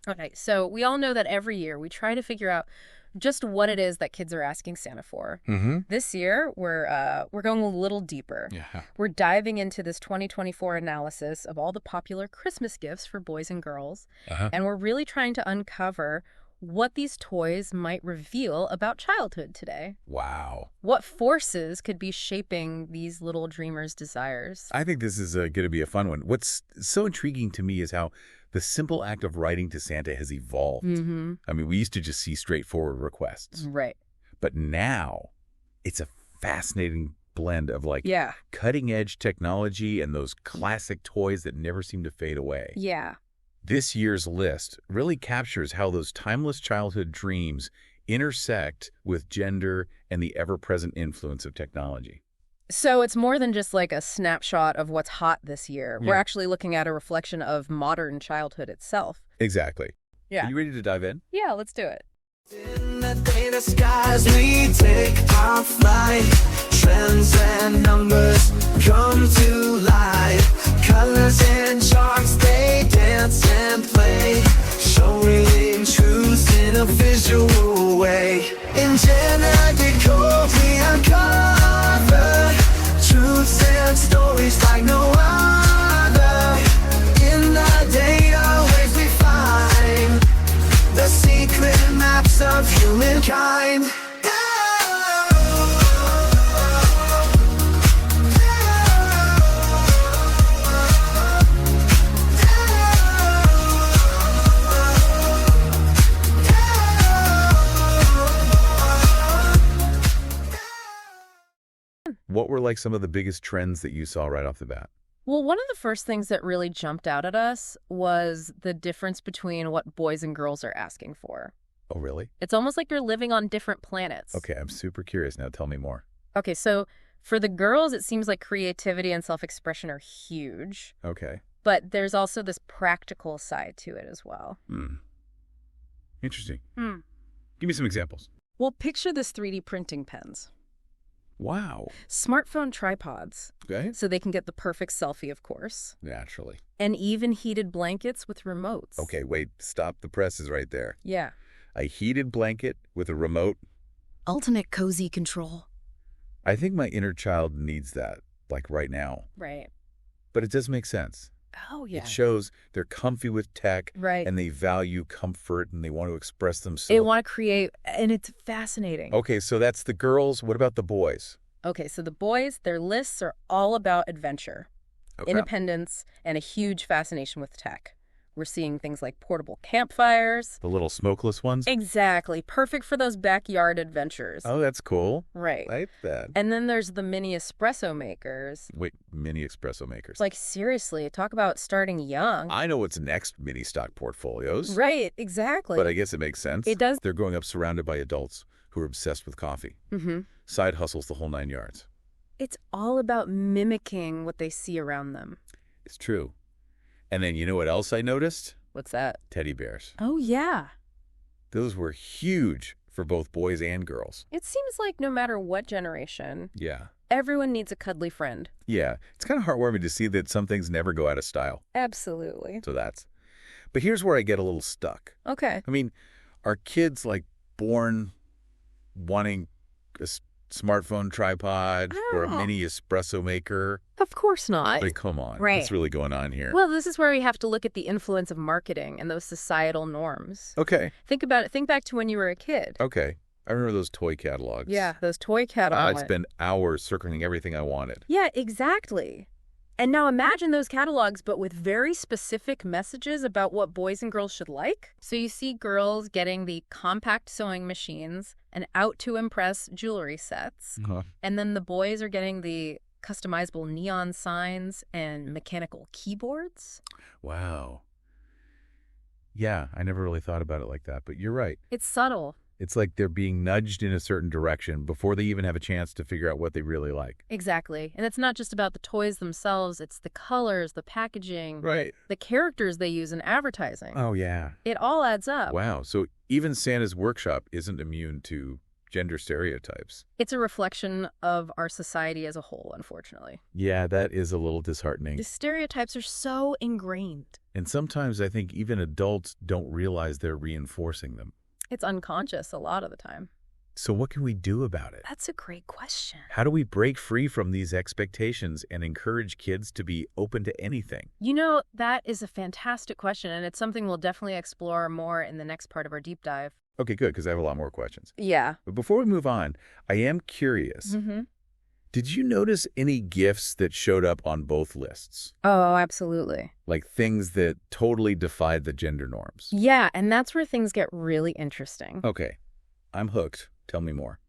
Okay, so we all know that every year we try to figure out just what it is that kids are asking Santa for. Mm-hmm. This year, we're going a little deeper. Yeah. We're diving into this 2024 analysis of all the popular Christmas gifts for boys and girls, and we're really trying to uncover what these toys might reveal about childhood today. Wow. What forces could be shaping these little dreamers' desires? I think this is going to be a fun one. What's so intriguing to me is how the simple act of writing to Santa has evolved. Mm-hmm. I mean, we used to just see straightforward requests. Right. But now it's a fascinating blend of cutting edge technology and those classic toys that never seem to fade away. Yeah. This year's list really captures how those timeless childhood dreams intersect with gender and the ever-present influence of technology. So it's more than just like a snapshot of what's hot this year. Yeah. We're actually looking at a reflection of modern childhood itself. Exactly. Yeah. Are you ready to dive in? Yeah, let's do it. In the data skies, we take our flight. Trends and numbers come to life. Colors and charts, they dance and play. Showing truth in a visual way. In GenderDecoded, we uncover truths and stories like no other. In the data waves we find the secret maps of humankind. What were some of the biggest trends that you saw right off the bat? Well, one of the first things that really jumped out at us was the difference between what boys and girls are asking for. Oh, really? It's almost like you're living on different planets. Okay, I'm super curious now. Tell me more. Okay, so for the girls, it seems like creativity and self-expression are huge. Okay. But there's also this practical side to it as well. Interesting. Give me some examples. Well, picture this 3D printing pens. Wow. Smartphone tripods, Okay. so they can get the perfect selfie, of course. Naturally. And even heated blankets with remotes. Okay, wait. Stop the presses right there. Yeah. A heated blanket with a remote. Ultimate cozy control. I think my inner child needs that, right now. Right. But it does make sense. Oh, yeah. It shows they're comfy with tech. Right. And they value comfort and they want to express themselves. They want to create, and it's fascinating. Okay, so that's the girls. What about the boys? Okay, so the boys, their lists are all about adventure, Okay. independence, and a huge fascination with tech. We're seeing things like portable campfires. The little smokeless ones? Exactly. Perfect for those backyard adventures. Oh, that's cool. Right. I like that. And then there's the mini espresso makers. Wait, mini espresso makers. Seriously, talk about starting young. I know what's next, mini stock portfolios. Right, exactly. But I guess it makes sense. It does. They're growing up surrounded by adults who are obsessed with coffee. Mm-hmm. Side hustles, the whole 9 yards. It's all about mimicking what they see around them. It's true. And then you know what else I noticed? What's that? Teddy bears. Oh, yeah. Those were huge for both boys and girls. It seems like no matter what generation, Yeah. everyone needs a cuddly friend. Yeah. It's kind of heartwarming to see that some things never go out of style. Absolutely. So that's. But here's where I get a little stuck. Okay. I mean, are kids born wanting a smartphone tripod or a mini espresso maker? Of course not. Come on. Right. What's really going on here? Well, this is where we have to look at the influence of marketing and those societal norms. Okay. Think about it. Think back to when you were a kid. Okay. I remember those toy catalogs. Yeah, those toy catalogs. I'd spend hours circling everything I wanted. Yeah, exactly. And now imagine those catalogs, but with very specific messages about what boys and girls should like. So you see girls getting the compact sewing machines and out-to-impress jewelry sets. Uh-huh. And then the boys are getting the customizable neon signs and mechanical keyboards. Wow. Yeah, I never really thought about it like that, but you're right. It's subtle. It's like they're being nudged in a certain direction before they even have a chance to figure out what they really like. Exactly. And it's not just about the toys themselves. It's the colors, the packaging, Right. the characters they use in advertising. Oh, yeah. It all adds up. Wow. So even Santa's workshop isn't immune to gender stereotypes. It's a reflection of our society as a whole, unfortunately. Yeah, that is a little disheartening. The stereotypes are so ingrained. And sometimes I think even adults don't realize they're reinforcing them. It's unconscious a lot of the time. So what can we do about it? That's a great question. How do we break free from these expectations and encourage kids to be open to anything? You know, that is a fantastic question, and it's something we'll definitely explore more in the next part of our deep dive. Okay, good, because I have a lot more questions. Yeah. But before we move on, I am curious. Did you notice any gifts that showed up on both lists? Oh, absolutely. Like things that totally defied the gender norms? Yeah, and that's where things get really interesting. Okay, I'm hooked. Tell me more.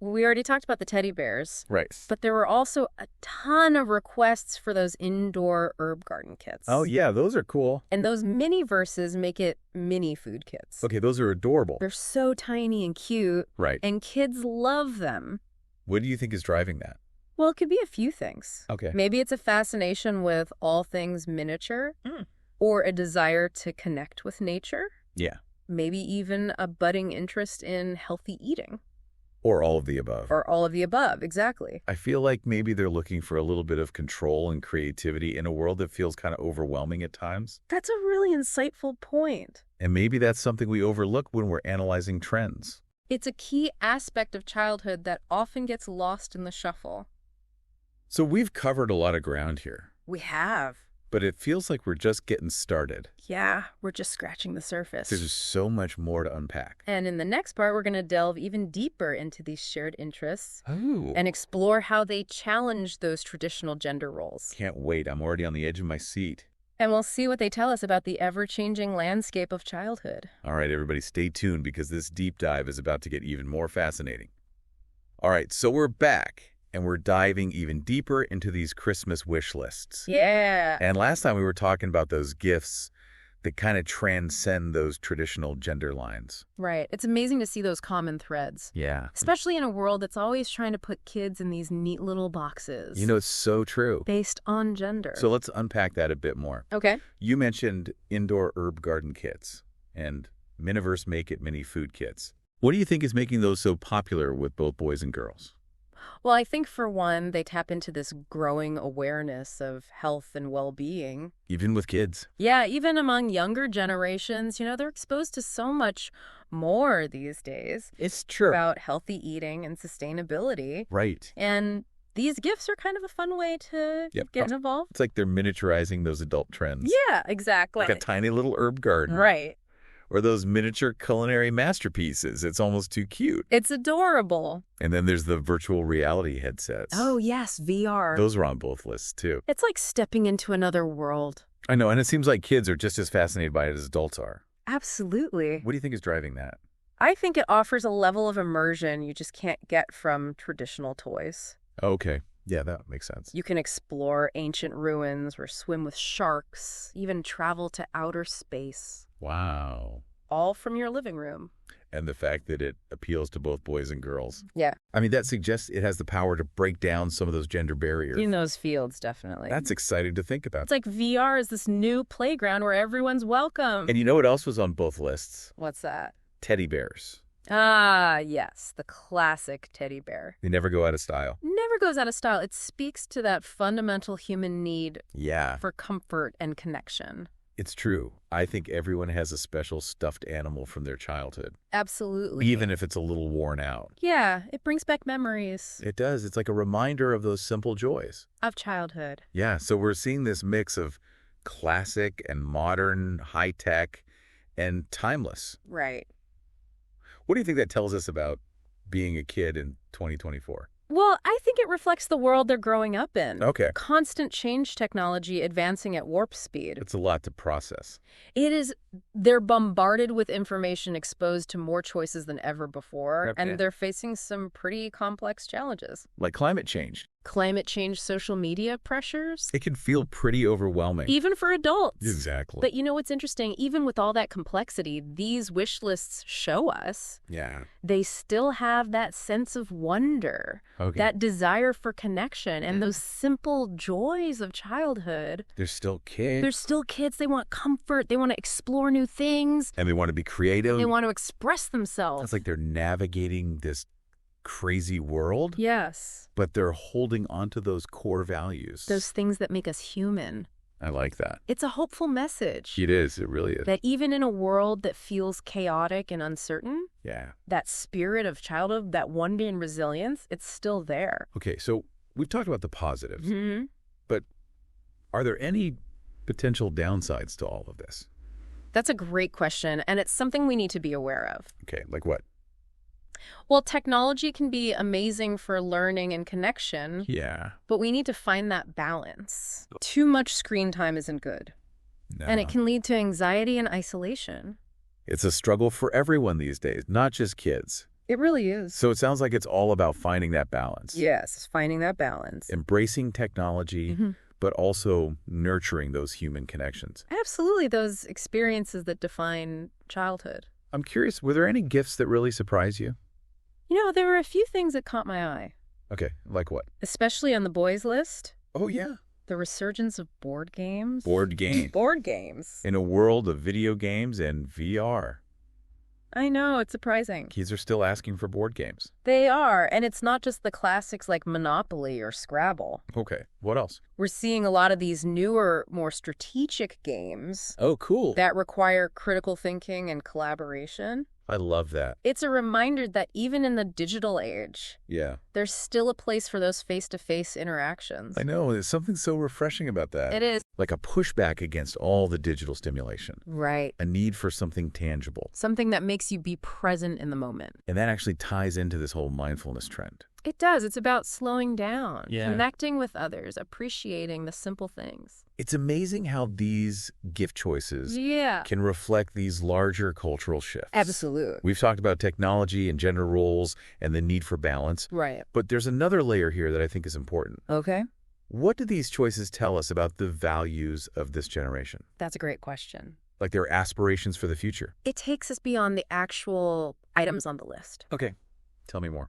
We already talked about the teddy bears. Right. But there were also a ton of requests for those indoor herb garden kits. Oh, yeah, those are cool. And those mini verses make it mini food kits. Okay, those are adorable. They're so tiny and cute. Right. And kids love them. What do you think is driving that? Well, it could be a few things. Okay. Maybe it's a fascination with all things miniature or a desire to connect with nature. Yeah. Maybe even a budding interest in healthy eating. Or all of the above. Or all of the above, exactly. I feel like maybe they're looking for a little bit of control and creativity in a world that feels kind of overwhelming at times. That's a really insightful point. And maybe that's something we overlook when we're analyzing trends. It's a key aspect of childhood that often gets lost in the shuffle. So we've covered a lot of ground here, We have. but it feels like we're just getting started. Yeah, we're just scratching the surface. There's so much more to unpack. And in the next part, we're going to delve even deeper into these shared interests Oh. and explore how they challenge those traditional gender roles. Can't wait. I'm already on the edge of my seat. And we'll see what they tell us about the ever-changing landscape of childhood. All right, everybody, stay tuned because this deep dive is about to get even more fascinating. All right, so we're back, and we're diving even deeper into these Christmas wish lists. Yeah. And last time we were talking about those gifts that kind of transcend those traditional gender lines. Right. It's amazing to see those common threads. Yeah. Especially in a world that's always trying to put kids in these neat little boxes. You know, it's so true. Based on gender. So let's unpack that a bit more. Okay. You mentioned indoor herb garden kits and Miniverse Make It mini food kits. What do you think is making those so popular with both boys and girls? Well, I think for one, they tap into this growing awareness of health and well-being. Even with kids. Yeah, even among younger generations, you know, they're exposed to so much more these days. It's true. About healthy eating and sustainability. Right. And these gifts are kind of a fun way to get involved. It's like they're miniaturizing those adult trends. Yeah, exactly. Like a tiny little herb garden. Right. Or those miniature culinary masterpieces. It's almost too cute. It's adorable. And then there's the virtual reality headsets. Oh, yes, VR. Those are on both lists, too. It's like stepping into another world. I know, and it seems like kids are just as fascinated by it as adults are. Absolutely. What do you think is driving that? I think it offers a level of immersion you just can't get from traditional toys. Okay. Yeah, that makes sense. You can explore ancient ruins or swim with sharks, even travel to outer space. Wow. All from your living room. And the fact that it appeals to both boys and girls. Yeah. I mean, that suggests it has the power to break down some of those gender barriers. In those fields, definitely. That's exciting to think about. It's like VR is this new playground where everyone's welcome. And you know what else was on both lists? What's that? Teddy bears. Ah, yes, the classic teddy bear. They never go out of style. Never goes out of style. It speaks to that fundamental human need Yeah. for comfort and connection. It's true. I think everyone has a special stuffed animal from their childhood. Absolutely. Even if it's a little worn out. Yeah, it brings back memories. It does. It's like a reminder of those simple joys. Of childhood. Yeah, so we're seeing this mix of classic and modern, high-tech, and timeless. Right. What do you think that tells us about being a kid in 2024? Well, I think it reflects the world they're growing up in. Okay. Constant change technology advancing at warp speed. It's a lot to process. They're bombarded with information, exposed to more choices than ever before, Okay. and they're facing some pretty complex challenges. Like climate change. climate change, social media pressures, It can feel pretty overwhelming. even for adults. Exactly. But you know what's interesting? Even with all that complexity, these wish lists show us Yeah. they still have that sense of wonder, Okay. that desire for connection, and those simple joys of childhood. They're still kids. They're still kids. They want comfort. They want to explore new things. And they want to be creative. They want to express themselves. It's like they're navigating this crazy world, Yes. but they're holding onto those core values. Those things that make us human. I like that. It's a hopeful message. It is. It really is. That even in a world that feels chaotic and uncertain, Yeah. that spirit of childhood, that wonder and resilience, it's still there. Okay, so we've talked about the positives, Mm-hmm. but are there any potential downsides to all of this? That's a great question, and it's something we need to be aware of. Okay, like what? Well, technology can be amazing for learning and connection, Yeah. but we need to find that balance. Too much screen time isn't good, No. and it can lead to anxiety and isolation. It's a struggle for everyone these days, not just kids. It really is. So it sounds like it's all about finding that balance. Yes, finding that balance. Embracing technology, Mhm. but also nurturing those human connections. Absolutely, those experiences that define childhood. I'm curious, were there any gifts that really surprised you? You know, there were a few things that caught my eye, Okay, like what? especially on the boys list. Oh, yeah. The resurgence of board games. Board games. Board games. In a world of video games and VR, I know, it's surprising. kids are still asking for board games. They are, and it's not just the classics like Monopoly or Scrabble. Okay, what else? We're seeing a lot of these newer, more strategic games Oh, cool. that require critical thinking and collaboration. I love that. It's a reminder that even in the digital age, Yeah. there's still a place for those face-to-face interactions. I know, there's something so refreshing about that. It is. Like a pushback against all the digital stimulation. Right. A need for something tangible. Something that makes you be present in the moment. And that actually ties into this whole mindfulness trend. It does. It's about slowing down, Yeah. connecting with others, appreciating the simple things. It's amazing how these gift choices Yeah. can reflect these larger cultural shifts. Absolutely. We've talked about technology and gender roles and the need for balance, Right. but there's another layer here that I think is important. Okay. What do these choices tell us about the values of this generation? That's a great question. Like their aspirations for the future? It takes us beyond the actual items on the list. Okay, tell me more.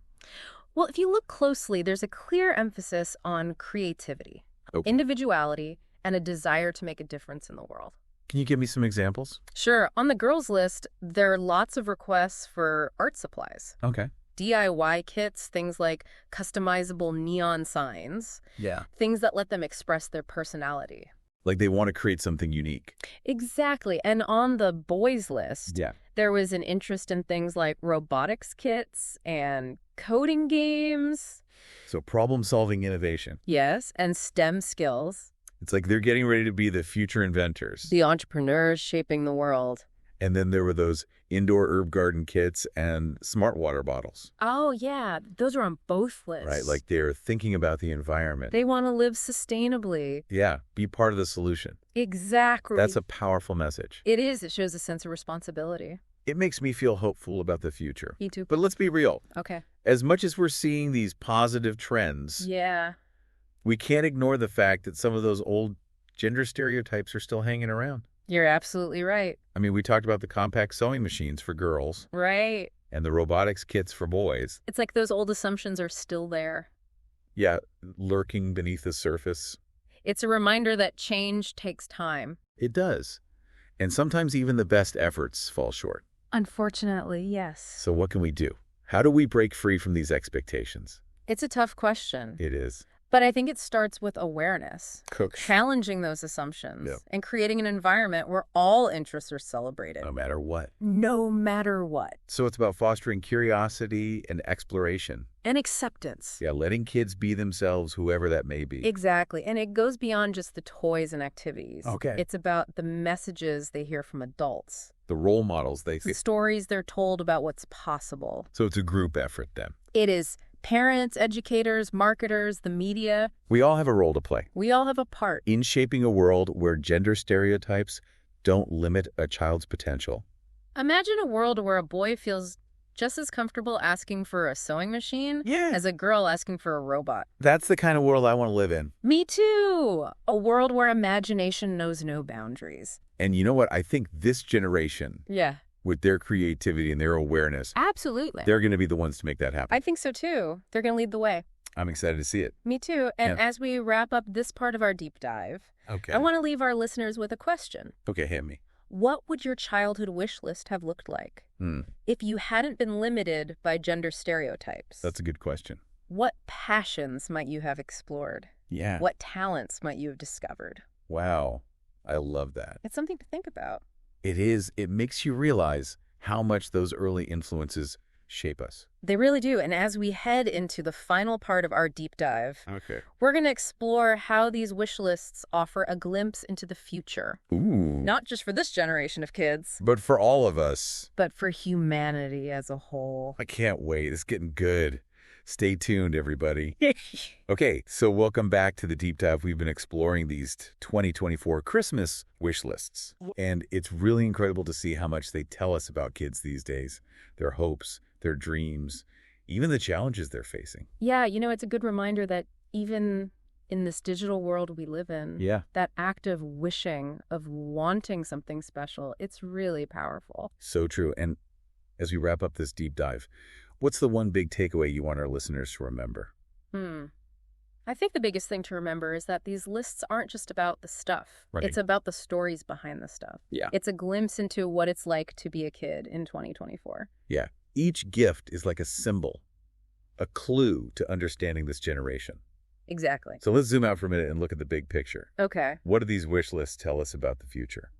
Well, if you look closely, there's a clear emphasis on creativity, Okay. individuality, and a desire to make a difference in the world. Can you give me some examples? Sure, on the girls' list, there are lots of requests for art supplies. Okay. DIY kits, things like customizable neon signs, Yeah. things that let them express their personality. Like they want to create something unique. Exactly. And on the boys' list, Yeah. there was an interest in things like robotics kits and coding games. So problem-solving innovation. Yes, and STEM skills. It's like they're getting ready to be the future inventors. The entrepreneurs shaping the world. And then there were those indoor herb garden kits and smart water bottles, Oh, yeah. Those are on both lists. right? Like they're thinking about the environment. they want to live sustainably. Yeah, be part of the solution. Exactly. That's a powerful message. It is. It shows a sense of responsibility. It makes me feel hopeful about the future. Me too. But let's be real. Okay. As much as we're seeing these positive trends, Yeah. we can't ignore the fact that some of those old gender stereotypes are still hanging around. You're absolutely right. I mean, we talked about the compact sewing machines for girls Right. and the robotics kits for boys. It's like those old assumptions are still there. Yeah, lurking beneath the surface. It's a reminder that change takes time. It does. And sometimes even the best efforts fall short. Unfortunately, yes. So what can we do? How do we break free from these expectations? It's a tough question. It is. But I think it starts with awareness, Cook. challenging those assumptions, Yeah. and creating an environment where all interests are celebrated, No matter what. no matter what. So it's about fostering curiosity and exploration. And acceptance. Yeah, letting kids be themselves, whoever that may be. Exactly. And it goes beyond just the toys and activities. Okay. It's about the messages they hear from adults, The role models they the see. stories they're told about what's possible. So it's a group effort then. It is parents, educators, marketers, the media. We all have a role to play We all have a part. in shaping a world where gender stereotypes don't limit a child's potential. Imagine a world where a boy feels just as comfortable asking for a sewing machine Yeah. as a girl asking for a robot. That's the kind of world I want to live in. Me too! A world where imagination knows no boundaries. And you know what? I think this generation, Yeah. with their creativity and their awareness, Absolutely. they're going to be the ones to make that happen. I think so too. They're going to lead the way. I'm excited to see it. Me too. And Yeah. as we wrap up this part of our deep dive, Okay. I want to leave our listeners with a question. Okay, hit me. What would your childhood wish list have looked like if you hadn't been limited by gender stereotypes? That's a good question. What passions might you have explored? Yeah. What talents might you have discovered? Wow. I love that. It's something to think about. It is. It makes you realize how much those early influences shape us. They really do. And as we head into the final part of our deep dive, Okay. we're going to explore how these wish lists offer a glimpse into the future. Ooh. Not just for this generation of kids, But for all of us, but for humanity as a whole. I can't wait. It's getting good. Stay tuned, everybody. Okay, so welcome back to the deep dive. We've been exploring these 2024 Christmas wish lists. And it's really incredible to see how much they tell us about kids these days, their hopes, their dreams, even the challenges they're facing. Yeah, it's a good reminder that even in this digital world we live in, Yeah. that act of wishing, of wanting something special, it's really powerful. So true. And as we wrap up this deep dive, what's the one big takeaway you want our listeners to remember? I think the biggest thing to remember is that these lists aren't just about the stuff. Right. It's about the stories behind the stuff. Yeah. It's a glimpse into what it's like to be a kid in 2024. Yeah. Each gift is like a symbol, a clue to understanding this generation. Exactly. So let's zoom out for a minute and look at the big picture. Okay. What do these wish lists tell us about the future?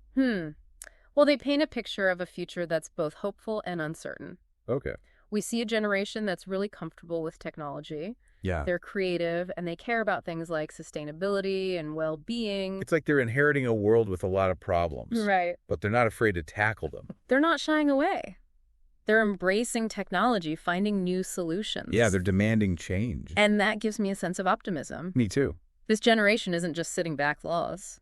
Well, they paint a picture of a future that's both hopeful and uncertain. Okay. We see a generation that's really comfortable with technology. Yeah. They're creative, and they care about things like sustainability and well-being. It's like they're inheriting a world with a lot of problems. Right. But they're not afraid to tackle them. They're not shying away. They're embracing technology, finding new solutions. Yeah, they're demanding change. And that gives me a sense of optimism. Me too. This generation isn't just sitting back laws.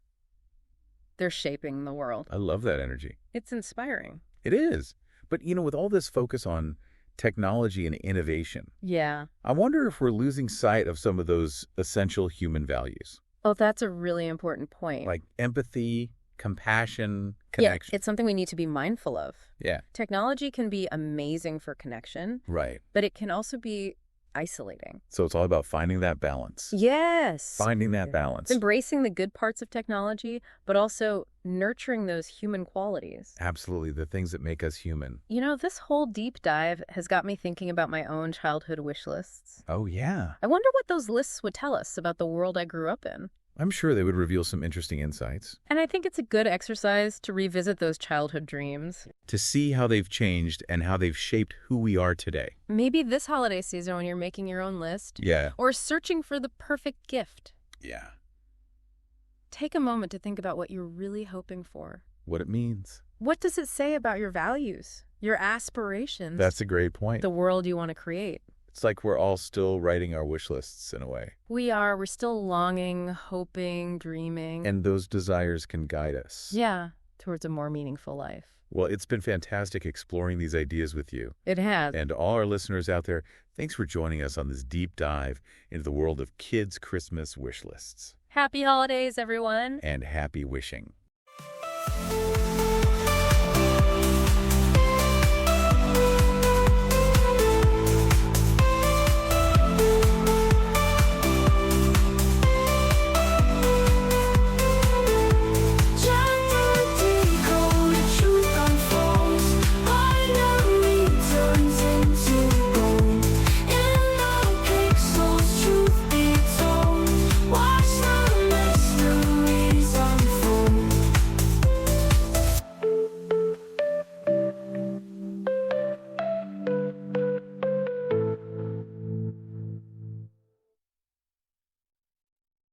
They're shaping the world. I love that energy. It's inspiring. It is. But, with all this focus on technology and innovation, Yeah. I wonder if we're losing sight of some of those essential human values, Oh, that's a really important point. like empathy, compassion, yeah, connection. it's something we need to be mindful of. Yeah. Technology can be amazing for connection, Right. but it can also be isolating. So it's all about finding that balance. Yes. Finding that balance. It's embracing the good parts of technology, but also nurturing those human qualities. Absolutely. The things that make us human. This whole deep dive has got me thinking about my own childhood wish lists. Oh, yeah. I wonder what those lists would tell us about the world I grew up in. I'm sure they would reveal some interesting insights. And I think it's a good exercise to revisit those childhood dreams. To see how they've changed and how they've shaped who we are today. Maybe this holiday season when you're making your own list. Yeah. Or searching for the perfect gift. Yeah. Take a moment to think about what you're really hoping for. What it means. What does it say about your values, your aspirations? That's a great point. The world you want to create. It's like we're all still writing our wish lists in a way. We're still longing, hoping, dreaming. And those desires can guide us. Yeah, towards a more meaningful life. Well, it's been fantastic exploring these ideas with you. It has. And to all our listeners out there, thanks for joining us on this deep dive into the world of kids' Christmas wish lists. Happy holidays, everyone. And happy wishing.